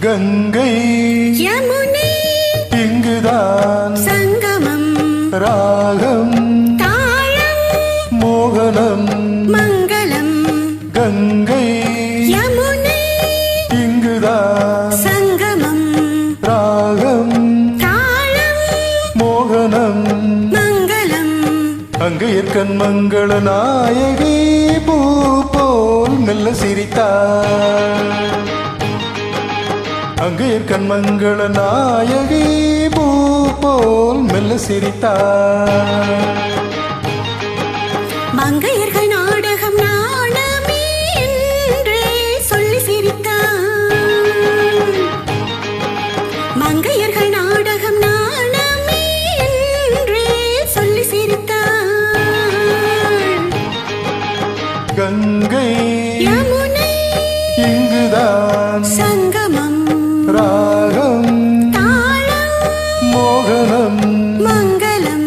கங்கை யமுனை இங்குதான் சங்கமம் ராகம் தாளம் மோகனம் மங்களம் கங்கை யமுனை இங்குதான் சங்கமம் ராகம் தாளம் மோகனம் மங்களம் அங்கையர்கண் மங்கள நாயகி பூ போல் மெல்ல சிரித்தார் அங்கையர்கண் மங்கள நாயகி பூ போல் மெல்ல சிரித்தார் மங்கையர்கள் நாடகம் நாணமே என்றே சொல்லி சிரித்தார் மங்கையர்கள் நாடகம் நாணமே என்றே சொல்லி சிரித்தார் கங்கை யமுனை இங்குதான் சங்கமம் ராகம் தாளம் மோகனம் மங்களம்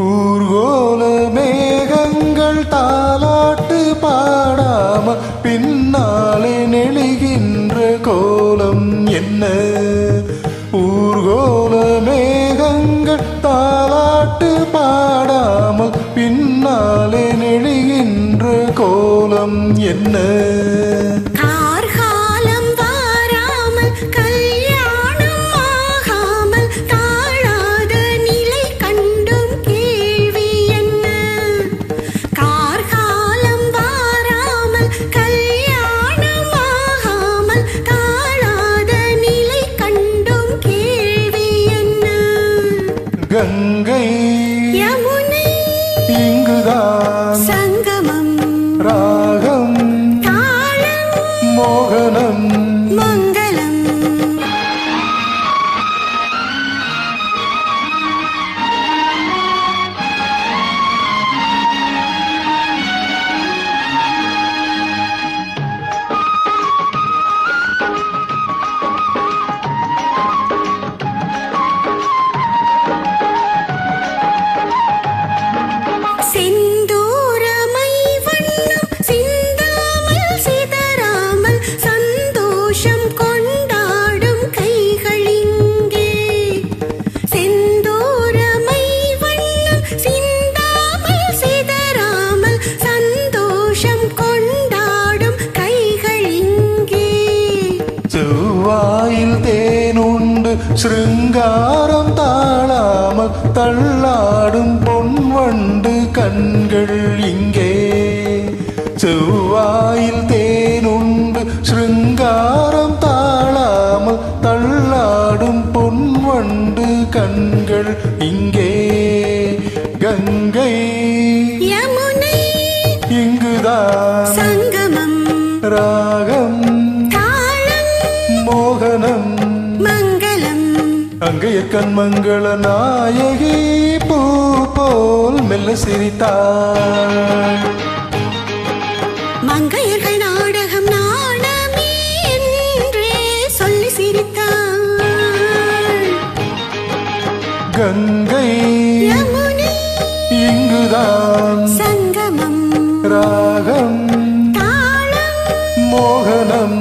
ஊர்கோல மேகங்கள் தாலாட்டு பாடாம பின்னாலே நெளிகின்ற கோலம் என்ன ஊர்கோல மேகங்கள் தாலாட்டு பாடாமல் பின்னாலே நெளிகின்ற கோலம் என்ன கார்காலம் வாராமல் கல்யாணம் ஆகாமல் தாழாத நிலை கண்டும் கேள்வி என்ன கார்காலம் வாராமல் கல்யாணம் ஆகாமல் தாழாத நிலை கண்டும் கேள்வி என்ன கங்கை யமுனை இங்குதான் சங்கமம் ராகம் தாளம் மோகனம் மங்களம் செந்தூரமை வண்ணம் சிந்தாமல் சிதறாமல் சந்தோஷம் கொண்டாடும் கைகள் இங்கே செந்தூரமை வண்ணம் சிந்தாமல் சிதறாமல் சந்தோஷம் கொண்டாடும் கைகள் இங்கே செவ்வாயில் தேனுண்டு சிருங்காரம் தாழாமல் தள்ளாடும் பொன்வண்டு கண்கள் இங்கே செவ்வாயில் தேனுண்டு சிருங்காரம் தாழாமல் தள்ளாடும் பொன்வண்டு கண்கள் இங்கே கங்கை யமுனை இங்குதான் சங்கமம் ராகம் தாளம் மோகனம் மங்களம் அங்கையர்கண் மங்கள நாயகி பூ போல் மெல்ல சிரித்தார் மங்கையர்கள் நாடகம் நாணமே என்றே சொல்லி சிரித்தார் கங்கை யமுனை இங்குதான் சங்கமம் ராகம் தாளம் மோகனம்